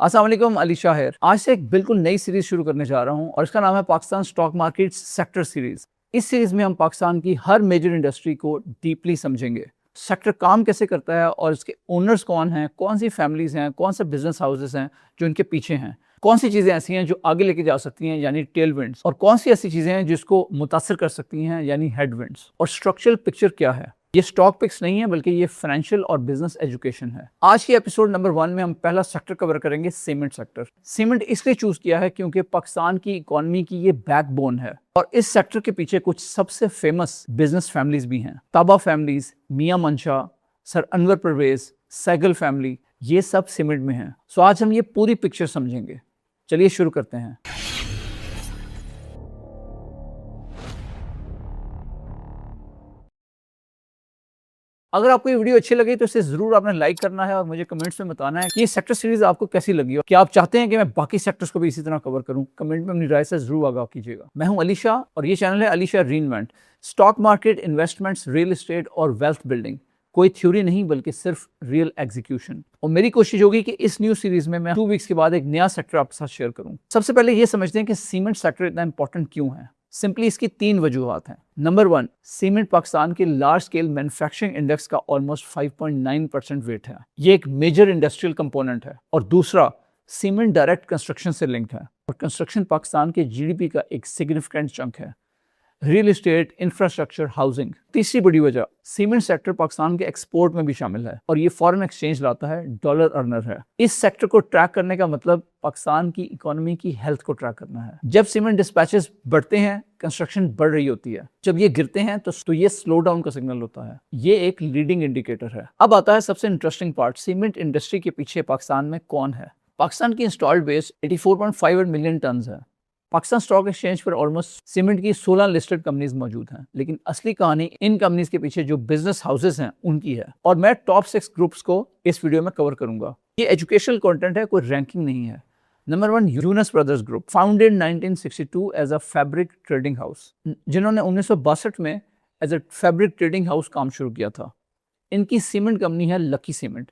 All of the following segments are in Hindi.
अस्सलाम वालेकुम, अली शाहिर। आज से एक बिल्कुल नई सीरीज शुरू करने जा रहा हूं और इसका नाम है Pakistan stock market sector series. इस सीरीज में हम पाकिस्तान की हर मेजर इंडस्ट्री को डीपली समझेंगे। सेक्टर काम कैसे करता है और इसके ओनर्स कौन हैं, कौन सी फैमिलीज हैं, कौन से बिजनेस हाउसेस हैं जो इनके पीछे हैं, कौन सी चीज़ें ऐसी हैं जो आगे लेके जा सकती हैं यानी टेल विंड्स, और कौन सी ऐसी चीज़ें हैं जिसको मुतासर कर सकती हैं यानी हेड विंड्स, और स्ट्रक्चरल पिक्चर क्या है। ये स्टॉक पिक्स नहीं है बल्कि ये फाइनेंशियल और बिजनेस एजुकेशन है। आज की एपिसोड नंबर 1 में हम पहला सेक्टर कवर करेंगे, सीमेंट सेक्टर। सीमेंट इसलिए चूज किया है क्योंकि पाकिस्तान की इकोनॉमी की ये बैकबोन है और इस सेक्टर के पीछे कुछ सबसे फेमस बिजनेस फैमिलीज भी हैं। ताबा फैमिलीज, मियां मंशा, सर अनवर परवेज, सैगल फैमिली, ये सब सीमेंट में हैं। सो आज हम ये पूरी पिक्चर समझेंगे। चलिए शुरू करते हैं। अगर आपको ये वीडियो अच्छी लगी तो इसे जरूर आपने लाइक करना है और मुझे कमेंट्स में बताना है कि ये सेक्टर सीरीज आपको कैसी लगी और क्या आप चाहते हैं कि मैं बाकी सेक्टर्स को भी इसी तरह कवर करूं। कमेंट में अपनी राय से जरूर आगाह कीजिएगा। मैं हूं अली शाह और ये चैनल है Ali Shah reinvent. Stock market, investments, real estate और वेल्थ बिल्डिंग, कोई थ्योरी नहीं बल्कि सिर्फ रियल एग्जीक्यूशन। और मेरी कोशिश होगी कि इस न्यू सीरीज में मैं 2 वीक्स के बाद एक नया सेक्टर आपके साथ शेयर करूं। सबसे पहले ये समझते हैं कि सीमेंट सेक्टर इतना इंपॉर्टेंट क्यों है। सिंपली इसकी 3 वजूहत हैं। नंबर 1, सीमेंट पाकिस्तान के लार्ज स्केल मैन्युफैक्चरिंग इंडेक्स का ऑलमोस्ट 5.9% वेट है। ये एक मेजर इंडस्ट्रियल कंपोनेंट है। और दूसरा, सीमेंट डायरेक्ट कंस्ट्रक्शन से लिंक्ड है और कंस्ट्रक्शन पाकिस्तान के जीडीपी का एक सिग्निफिकेंट चंक है। Real estate, infrastructure, housing. तीसरी बड़ी वजह, सीमेंट सेक्टर पाकिस्तान के एक्सपोर्ट में भी शामिल है और ये फॉरेन एक्सचेंज लाता है, डॉलर अर्नर है। इस सेक्टर को ट्रैक करने का मतलब पाकिस्तान की इकोनॉमी की हेल्थ को ट्रैक करना है। जब सीमेंट डिस्पैचेस बढ़ते हैं, कंस्ट्रक्शन बढ़ रही होती है। जब ये गिरते हैं तो ये स्लो डाउन का सिग्नल होता है। ये एक लीडिंग इंडिकेटर है। अब आता है सबसे इंटरेस्टिंग पार्ट, सीमेंट इंडस्ट्री के पीछे पाकिस्तान में कौन है। पाकिस्तान की इंस्टॉल्ड बेस 84.5 मिलियन टन है। पाकिस्तान स्टॉक एक्सचेंज पर ऑलमोस्ट सीमेंट की 16 लिस्टेड कंपनीज मौजूद हैं, लेकिन असली कहानी इन कंपनीज के पीछे जो बिजनेस हाउसेस हैं उनकी है। और मैं टॉप 6 ग्रुप्स को इस वीडियो में कवर करूंगा। ये एजुकेशनल कंटेंट है, कोई रैंकिंग नहीं है। Number 1, Yunus Brothers Group, founded 1962 as a fabric trading house, जिन्होंने 1962 में as a fabric trading house काम शुरू किया था। इनकी सीमेंट कंपनी है लकी सीमेंट,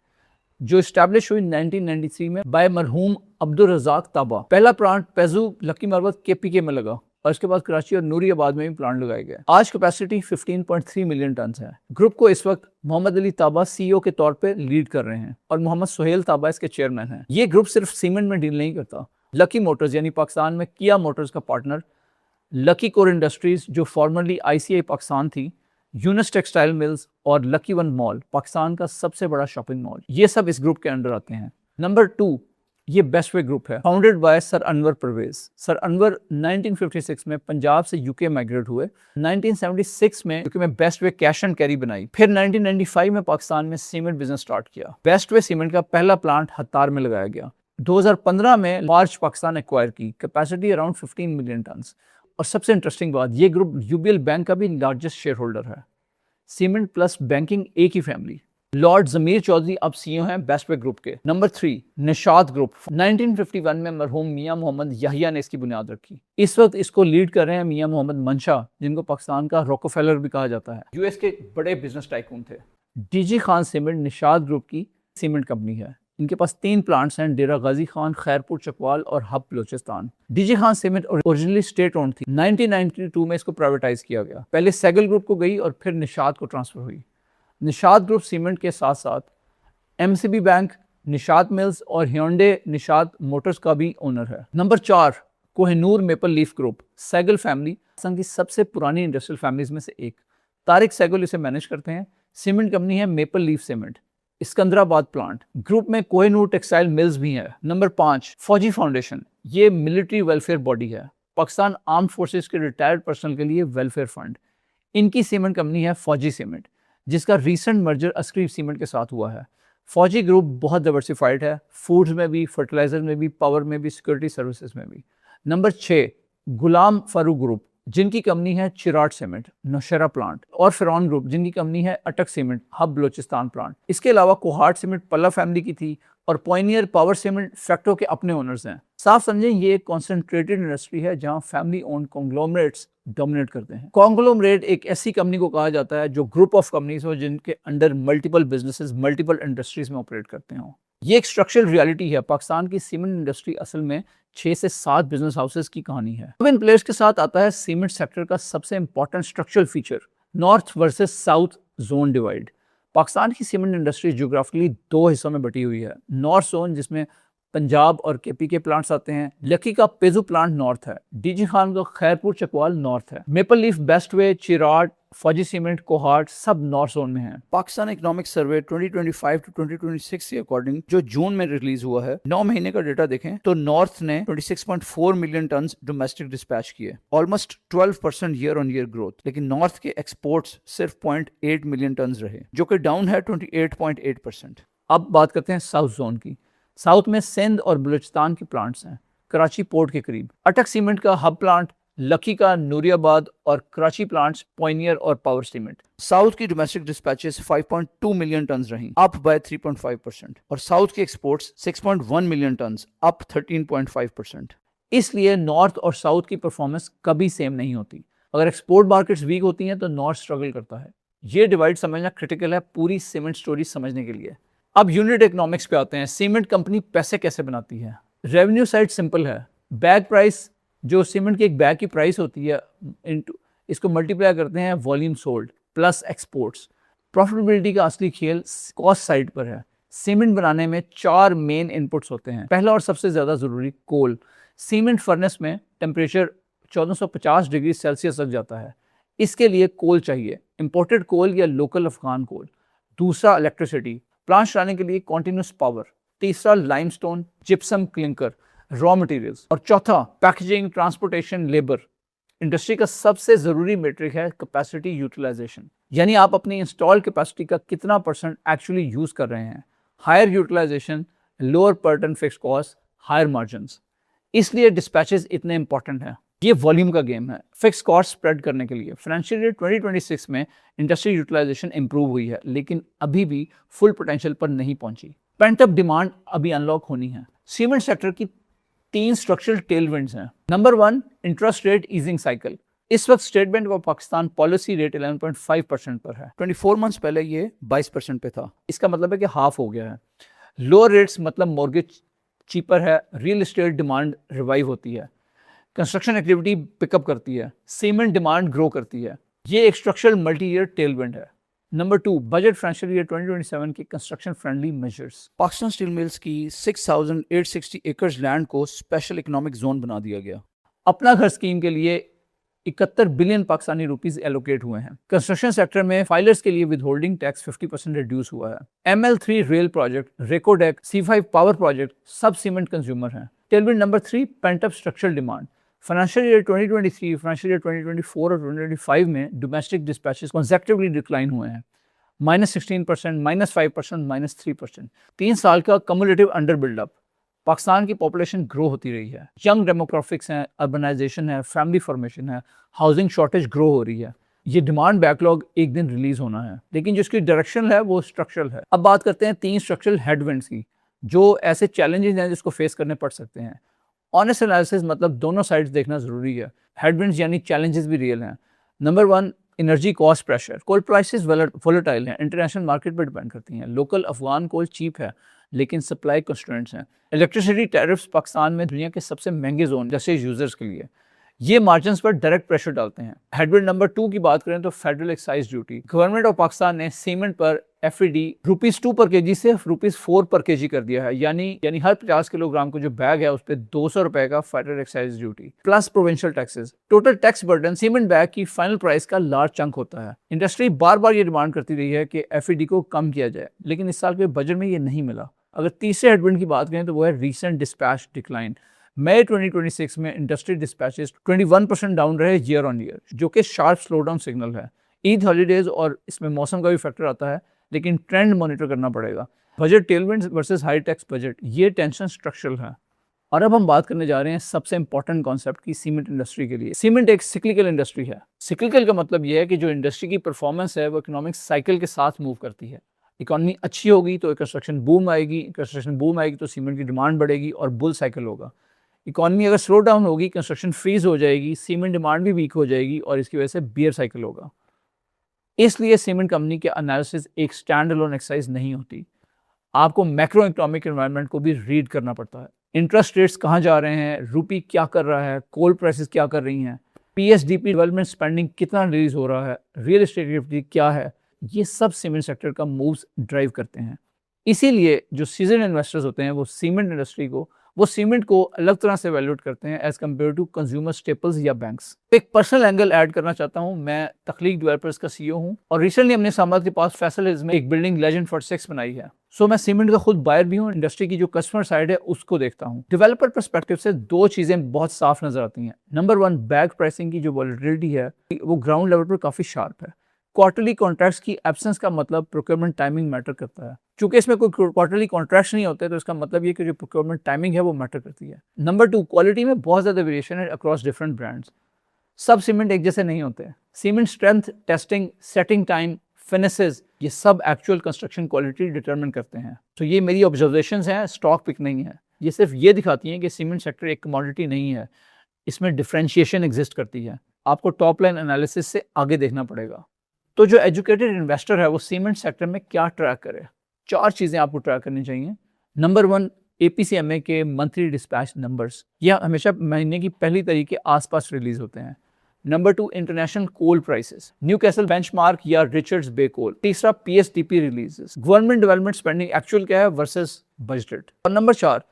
जो स्टैब्लिश हुई 1993 में बाय मरहूम अब्दुल रज़ाक ताबा। पहला प्लांट पेजू लकी मरवत केपीके में लगा और इसके बाद कराची और नूरियाबाद में भी प्लांट लगाए गए। आज कैपेसिटी 15.3 मिलियन टन है। ग्रुप को इस वक्त मोहम्मद अली ताबा सीईओ के तौर पे लीड कर रहे हैं और मोहम्मद सुहेल ताबा इसके चेयरमैन हैं। ये ग्रुप सिर्फ सीमेंट में डील नहीं करता। लकी मोटर्स यानी पाकिस्तान में किया मोटर्स का पार्टनर, लकी कोर इंडस्ट्रीज जो फॉर्मरली आईसीआई पाकिस्तान थी, यूनस टेक्सटाइल मिल्स और लकी वन मॉल, पाकिस्तान का सबसे बड़ा शॉपिंग मॉल, ये सब इस ग्रुप के अंडर आते हैं। नंबर 2, ये बेस्ट वे ग्रुप है, founded by sir Anwar Pervez. Sir Anwar 1956 में पंजाब से यूके माइग्रेट हुए। 1976 में यूके में best way cash and carry बनाई। फिर 1995 में पाकिस्तान में सीमेंट बिजनेस स्टार्ट किया। बेस्ट वे सीमेंट का पहला प्लांट हत्तार में लगाया गया। 2015 में मार्च पाकिस्तान एक्वायर की, कैपेसिटी अराउंड 15 मिलियन टन। और सबसे इंटरेस्टिंग बात, ये ग्रुप यूबीएल बैंक का भी लार्जेस्ट शेयर होल्डर है। सीमेंट प्लस बैंकिंग एक ही फैमिली। लॉर्ड जमीर चौधरी अब सीईओ हैं बेस्ट वे ग्रुप के। नंबर 3, निशात ग्रुप, 1951 में मरहूम मियां मोहम्मद याहिया ने इसकी बुनियाद रखी। इस वक्त इसको लीड कर रहे हैं मियां मोहम्मद मंशा, जिनको पाकिस्तान का रॉकफेलर भी कहा जाता है। यूएस के बड़े बिजनेस टाइकून थे। DG Khan cement Nishat group की सीमेंट कंपनी है। इनके पास 3 प्लांट्स हैं, डेरा गाजी खान, खैरपुर चकवाल और hub Balochistan. DG Khan cement originally state owned थी। 1992 में इसको प्राइवेटाइज किया गया। पहले सैगल ग्रुप को गई और फिर निशात को ट्रांसफर हुई। निशात ग्रुप सीमेंट के साथ साथ एमसीबी बैंक, निशात मिल्स और ह्योंडे निशात मोटर्स का भी ओनर है। Number 4, Kohinoor Maple Leaf group, Saigol family Pakistan की सबसे पुरानी इंडस्ट्रियल फैमिलीज में से एक। तारिक सैगल इसे मैनेज करते हैं। सीमेंट कंपनी है maple leaf cement, Secunderabad plant. Group में कोहिनूर टेक्सटाइल मिल्स भी है। नंबर 5, फौजी फाउंडेशन, ये मिलिट्री वेलफेयर बॉडी है, पाकिस्तान आर्म फोर्सेस के रिटायर्ड पर्सनल के लिए वेलफेयर फंड। इनकी सीमेंट कंपनी है फौजी सीमेंट, जिसका रीसेंट मर्जर अस्क्री सीमेंट के साथ हुआ है। फौजी ग्रुप बहुत डाइवर्सिफाइड है, फूड्स में भी, फर्टिलाइजर में भी, पावर में भी, सिक्योरिटी सर्विसेज में भी। नंबर 6, गुलाम फारूक ग्रुप, जिनकी कंपनी है चिराट सीमेंट, नौशेरा प्लांट, और फिरौन ग्रुप, जिनकी कंपनी है अटक सीमेंट, हब बलोचिस्तान प्लांट। इसके अलावा कोहाट सीमेंट पल्ला फैमिली की थी और पॉइनियर पावर सीमेंट फैक्टो के अपने ओनर्स हैं। साफ समझें, ये एक कॉन्सेंट्रेटेड इंडस्ट्री है जहां फैमिली ओन्ड कॉन्ग्लोमरेट्स डोमिनेट करते हैं। कॉन्ग्लोमरेट एक ऐसी कंपनी को कहा जाता है जो ग्रुप ऑफ कंपनीज हो जिनके under multiple businesses, multiple industries में ऑपरेट करते हों। ये एक स्ट्रक्चरल रियलिटी है। पाकिस्तान की सीमेंट इंडस्ट्री असल में 6 से 7 बिजनेस हाउसेस की कहानी है। अब इन प्लेयर्स के साथ आता है सीमेंट सेक्टर का सबसे important structural feature, north versus south zone divide. Pakistan की सीमेंट इंडस्ट्री ज्योग्राफिकली 2 हिस्सों में बटी हुई है। नॉर्थ जोन जिसमें पंजाब और केपी के प्लांट्स आते हैं, लकी का पेजू प्लांट नॉर्थ है, डीजी खान का खैरपुर चकवाल नॉर्थ है, मेपल लीफ, बेस्टवे, चिराट, फौजी सीमेंट, कोहाट सब नॉर्थ जोन में है। पाकिस्तान इकोनॉमिक सर्वे 2025 टू 2026 के अकॉर्डिंग जो जून में रिलीज हुआ है, 9 महीने का डेटा देखें तो नॉर्थ ने 26.4 मिलियन टन डोमेस्टिक डिस्पैच किए, almost 12% year on year growth. लेकिन नॉर्थ के एक्सपोर्ट्स सिर्फ 0.8 मिलियन टन रहे, जो कि डाउन है 28.8%। अब बात करते हैं साउथ जोन की। साउथ में सिंध और बलूचिस्तान के प्लांट्स हैं, कराची पोर्ट के करीब। अटक सीमेंट का हब प्लांट, लकी का नूरियाबाद और कराची प्लांट्स पॉइनियर और पावर सीमेंट। साउथ की डोमेस्टिक डिस्पैचेस 5.2 मिलियन टन रही, अप बाय 3.5%, और साउथ के एक्सपोर्ट्स 6.1 मिलियन टन, अप 13.5%। इसलिए नॉर्थ और साउथ की परफॉर्मेंस कभी सेम नहीं होती। अगर एक्सपोर्ट मार्केट्स वीक होती हैं तो नॉर्थ स्ट्रगल करता है। ये डिवाइड समझना क्रिटिकल है पूरी सीमेंट स्टोरी समझने के लिए। अब यूनिट इकोनॉमिक्स पे आते हैं। सीमेंट कंपनी पैसे कैसे बनाती है? रेवेन्यू साइड सिंपल है, बैग प्राइस, जो सीमेंट की एक बैग की प्राइस होती है, इसको मल्टीप्लाई करते हैं volume sold plus exports. Profitability का असली खेल कॉस्ट साइड पर है। सीमेंट बनाने में 4 मेन इनपुट्स होते हैं। पहला और सबसे ज़्यादा ज़रूरी कोल। सीमेंट फर्नेस में टेम्परेचर 1450 डिग्री सेल्सियस तक जाता है। इसके लिए कोल चाहिए, इंपोर्टेड कोल या लोकल अफगान कोल। दूसरा इलेक्ट्रिसिटी, प्लांट चलाने के लिए कॉन्टिन्यूस पावर। तीसरा limestone, gypsum, clinker, raw materials. और चौथा पैकेजिंग, ट्रांसपोर्टेशन, लेबर। इंडस्ट्री का सबसे जरूरी मेट्रिक है कैपेसिटी यूटिलाइजेशन, यानी आप अपनी इंस्टॉल कैपेसिटी का कितना परसेंट एक्चुअली यूज कर रहे हैं। Higher utilisation, lower per ton fix cost, higher margins. इसलिए डिस्पैचेस इतने इंपॉर्टेंट हैं। ये वॉल्यूम का गेम है फिक्स कॉस्ट स्प्रेड करने के लिए। फाइनेंशियल ईयर 2026 में इंडस्ट्री यूटिलाइजेशन इंप्रूव हुई है, लेकिन अभी भी फुल पोटेंशियल पर नहीं पहुंची। पेंट अप डिमांड अभी अनलॉक होनी है। सीमेंट सेक्टर की 3 स्ट्रक्चरल टेलविंड्स हैं। Number 1, interest rate easing cycle. इस वक्त state bank of Pakistan policy rate 11.5% पर है। 24 मंथ्स पहले ये 22% पे था। इसका मतलब है कि हाफ हो गया है। लोअर रेट्स मतलब मॉर्गेज चीपर है, रियल एस्टेट डिमांड रिवाइव होती है, कंस्ट्रक्शन एक्टिविटी पिकअप करती है, सीमेंट डिमांड ग्रो करती है। ये एक स्ट्रक्चरल मल्टी ईयर टेलविंड है। नंबर 2, बजट फाइनेंशियल ईयर 2027 के construction friendly measures. Pakistan steel mills की 6,860 एकर्स लैंड को स्पेशल इकोनॉमिक जोन बना दिया गया। अपना घर स्कीम के लिए 71 बिलियन पाकिस्तानी रुपीस एलोकेट हुए हैं। कंस्ट्रक्शन सेक्टर में फाइलर्स के लिए विदहोल्डिंग टैक्स 50% रिड्यूस हुआ है। ML3 rail project, Reko Diq, C5 power project सब सीमेंट कंज्यूमर हैं। Tailwind number 3, pent up structural demand. Financial year 2023, financial year 2024 और 2025 में डोमेस्टिक डिस्पैचेस कंसेक्टिवली डिक्लाइन हुए हैं, -16%, -5%, -3%। 3 साल का कम्युलेटिव अंडर बिल्डअप। पाकिस्तान की पॉपुलेशन ग्रो होती रही है, यंग डेमोग्राफिक्स हैं, अर्बनाइजेशन है, फैमिली फॉर्मेशन है, हाउसिंग शॉर्टेज ग्रो हो रही है। ये डिमांड बैकलॉग एक दिन रिलीज होना है, लेकिन जिसकी डायरेक्शन है वो स्ट्रक्चरल है। अब बात करते हैं 3 स्ट्रक्चरल हेडविंड्स की, जो ऐसे चैलेंजेस हैं जिसको फेस करने पड़ सकते हैं। ऑनेस्ट एनालिसिस मतलब दोनों साइड्स देखना जरूरी है। हेडविंड्स यानी चैलेंजेस भी रियल हैं। Number 1, energy cost pressure. Coal prices volatile हैं, इंटरनेशनल मार्केट पर डिपेंड करती हैं। लोकल अफगान कोल चीप है, लेकिन सप्लाई कंस्ट्रेंट्स हैं। इलेक्ट्रिसिटी टैरिफ्स पाकिस्तान में दुनिया के सबसे महंगे जोन जैसे यूजर्स के लिए, ये मार्जिन्स पर डायरेक्ट प्रेशर डालते हैं। हेडविंड नंबर 2 की बात करें तो federal excise duty. Government of Pakistan ने सीमेंट पर FED ₹2 पर केजी से ₹4 पर केजी कर दिया है, यानी हर 50 किलोग्राम को जो बैग है उस पर 200 रुपए का federal excise duty plus provincial taxes. Total tax burden cement bag की फाइनल प्राइस का लार्ज चंक होता है। इंडस्ट्री बार बार ये डिमांड करती रही है कि FED को कम किया जाए, लेकिन इस साल के बजट में ये नहीं मिला। अगर तीसरे हेडविंड की बात करें तो वो है रीसेंट डिस्पैच डिक्लाइन। मई 2026 में इंडस्ट्री डिस्पैचेस 21% डाउन रहे ईयर ऑन ईयर, जो कि शार्प स्लो डाउन सिग्नल है। ईद हॉलीडेज और इसमें मौसम का भी फैक्टर आता है, लेकिन ट्रेंड मॉनिटर करना पड़ेगा। Budget tailwinds versus high tax budget, ये टेंशन स्ट्रक्चरल है। और अब हम बात करने जा रहे हैं सबसे इंपॉर्टेंट कॉन्सेप्ट की सीमेंट इंडस्ट्री के लिए। सीमेंट एक सिक्लिकल इंडस्ट्री है। सिक्लिकल का मतलब यह है कि जो इंडस्ट्री की परफॉर्मेंस है वो इकोनॉमिक साइकिल के साथ मूव करती है। इकोनॉमी अच्छी होगी तो कंस्ट्रक्शन बूम आएगी तो सीमेंट की डिमांड बढ़ेगी और बुल साइकिल होगा। इकोनॉमी अगर स्लो डाउन होगी, कंस्ट्रक्शन फ्रीज हो जाएगी, सीमेंट डिमांड भी वीक हो जाएगी और इसकी वजह से बियर साइकिल होगा। इसलिए सीमेंट कंपनी के एनालिसिस एक स्टैंड अलोन एक्सरसाइज नहीं होती। आपको मैक्रो इकोनॉमिक एनवायरनमेंट को भी रीड करना पड़ता है। इंटरेस्ट रेट्स कहाँ जा रहे हैं, रूपी क्या कर रहा है, कोल प्राइसेस क्या कर रही हैं, पीएसडीपी डेवलपमेंट स्पेंडिंग कितना रिलीज हो रहा है, रियल एस्टेट एक्टिविटी क्या है, ये सब सीमेंट सेक्टर का मूव्स ड्राइव करते हैं। इसीलिए जो सीजन इन्वेस्टर्स होते हैं वो सीमेंट को अलग तरह से वैल्यूएट करते हैं as compare to consumer staples या बैंक्स। एक पर्सनल एंगल ऐड करना चाहता हूं। मैं तख्लीक डेवलपर्स का सीईओ हूं और रिसेंटली हमने सामाद के पास फैसल हिल्स में एक बिल्डिंग लेजेंड 46 बनाई है। सो मैं सीमेंट का खुद बायर भी हूं, इंडस्ट्री की जो कस्टमर साइड है उसको देखता हूं। डेवलपर पर्सपेक्टिव से दो चीजें बहुत साफ नजर आती हैं। नंबर 1, बैग प्राइसिंग की जो वॉलेटिलिटी है वो ग्राउंड लेवल पर काफी शार्प है। क्वार्टरली कॉन्ट्रैक्ट्स की एब्सेंस का मतलब प्रोक्योरमेंट टाइमिंग मैटर करता है। चूंकि इसमें कोई क्वार्टरली कॉन्ट्रैक्ट्स नहीं होते तो इसका मतलब ये कि जो प्रोक्योरमेंट टाइमिंग है वो मैटर करती है। नंबर 2, क्वालिटी में बहुत ज़्यादा वेरिएशन है अक्रॉस डिफरेंट ब्रांड्स। सब सीमेंट एक जैसे नहीं होते। Cement strength, testing, setting time, finishes, ये सब एक्चुअल कंस्ट्रक्शन क्वालिटी डिटरमिन करते हैं। तो ये मेरी ऑब्जर्वेशंस हैं, स्टॉक पिक नहीं है। ये सिर्फ ये दिखाती हैं कि सीमेंट सेक्टर एक कमोडिटी नहीं है, इसमें डिफरेंशिएशन एग्जिस्ट करती है। आपको टॉप लाइन एनालिसिस से आगे देखना पड़ेगा। तो जो एजुकेटेड इन्वेस्टर है वो सीमेंट सेक्टर में क्या ट्रैक करे? 4 चीज़ें आपको ट्रैक करनी चाहिए। नंबर 1, APCMA के मंथली डिस्पैच नंबर्स, यह हमेशा महीने की पहली तारीख के आसपास रिलीज होते हैं। नंबर 2, इंटरनेशनल कोल प्राइसेस, न्यूकैसल बेंचमार्क या रिचर्ड्स बे कोल। तीसरा, PSDP releases, government development spending actual क्या है वर्सेस बजटेड। और नंबर 4,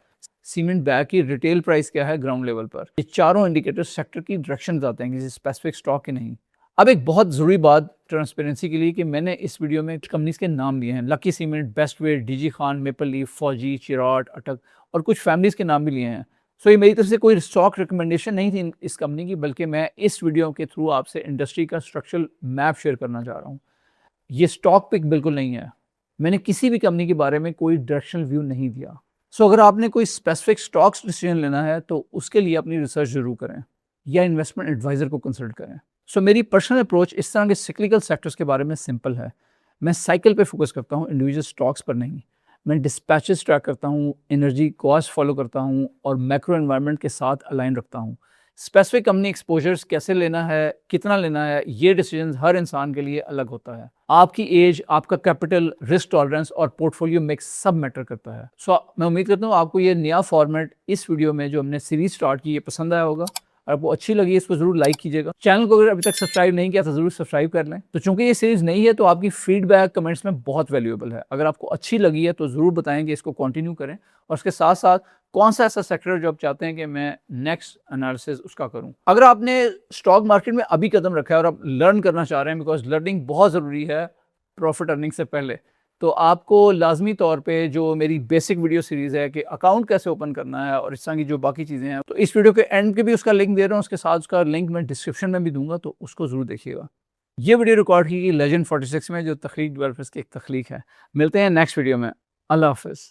सीमेंट बैग की रिटेल प्राइस क्या है ग्राउंड लेवल पर। ये चारों इंडिकेटर सेक्टर की डायरेक्शन बताते हैं, किसी स्पेसिफिक स्टॉक के नहीं। अब एक बहुत ज़रूरी बात ट्रांसपेरेंसी के लिए कि मैंने इस वीडियो में कंपनीज के नाम लिए हैं। Lucky Cement, Bestway, DG Khan, Maple Leaf, Fauji, Cherat, अटक और कुछ फैमिलीज़ के नाम भी लिए हैं। सो ये मेरी तरफ से कोई स्टॉक रिकमेंडेशन नहीं थी इस कंपनी की, बल्कि मैं इस वीडियो के थ्रू आपसे इंडस्ट्री का स्ट्रक्चरल मैप शेयर करना चाह रहा हूँ। ये स्टॉक पिक बिल्कुल नहीं है। मैंने किसी भी कंपनी के बारे में कोई डायरेक्शनल व्यू नहीं दिया। सो अगर आपने कोई स्पेसिफिक स्टॉक्स डिसीजन लेना है तो उसके लिए अपनी रिसर्च जरूर करें या इन्वेस्टमेंट एडवाइज़र को कंसल्ट करें। सो मेरी पर्सनल अप्रोच इस तरह के सिक्लिकल सेक्टर्स के बारे में सिंपल है। मैं साइकिल पे फोकस करता हूँ, इंडिविजुअल स्टॉक्स पर नहीं। मैं डिस्पैचेस ट्रैक करता हूँ, एनर्जी कॉस्ट फॉलो करता हूँ और मैक्रो एनवायरनमेंट के साथ अलाइन रखता हूँ। स्पेसिफिक कंपनी एक्सपोजर्स कैसे लेना है, कितना लेना है, ये डिसीजन हर इंसान के लिए अलग होता है। आपकी एज, आपका कैपिटल, रिस्क टॉलरेंस और पोर्टफोलियो मिक्स सब मैटर करता है। सो मैं उम्मीद करता हूँ आपको ये नया फॉर्मेट इस वीडियो में जो हमने सीरीज स्टार्ट की ये पसंद आया होगा। और आपको अच्छी लगी इसको जरूर लाइक कीजिएगा। चैनल को अगर अभी तक सब्सक्राइब नहीं किया तो जरूर सब्सक्राइब कर लें। तो चूंकि ये सीरीज नहीं है तो आपकी फीडबैक कमेंट्स में बहुत वैल्यूएबल है। अगर आपको अच्छी लगी है तो जरूर बताएं कि इसको कंटिन्यू करें और उसके साथ साथ कौन सा ऐसा सेक्टर जो आप चाहते हैं कि मैं नेक्स्ट एनालिसिस उसका करूं। अगर आपने स्टॉक मार्केट में अभी कदम रखा है और आप लर्न करना चाह रहे हैं, बिकॉज लर्निंग बहुत ज़रूरी है प्रॉफिट अर्निंग से पहले, तो आपको लाजमी तौर पे जो मेरी बेसिक वीडियो सीरीज़ है कि अकाउंट कैसे ओपन करना है और इस तरह की जो बाकी चीज़ें हैं, तो इस वीडियो के एंड के भी उसका लिंक दे रहा हूँ, उसके साथ उसका लिंक मैं डिस्क्रिप्शन में भी दूंगा, तो उसको ज़रूर देखिएगा। ये वीडियो रिकॉर्ड की लेजेंड 46 में जो तख्लीक डेवलपर्स की एक तख्लीक है। मिलते हैं नेक्स्ट वीडियो में। अल्लाह हाफिज़।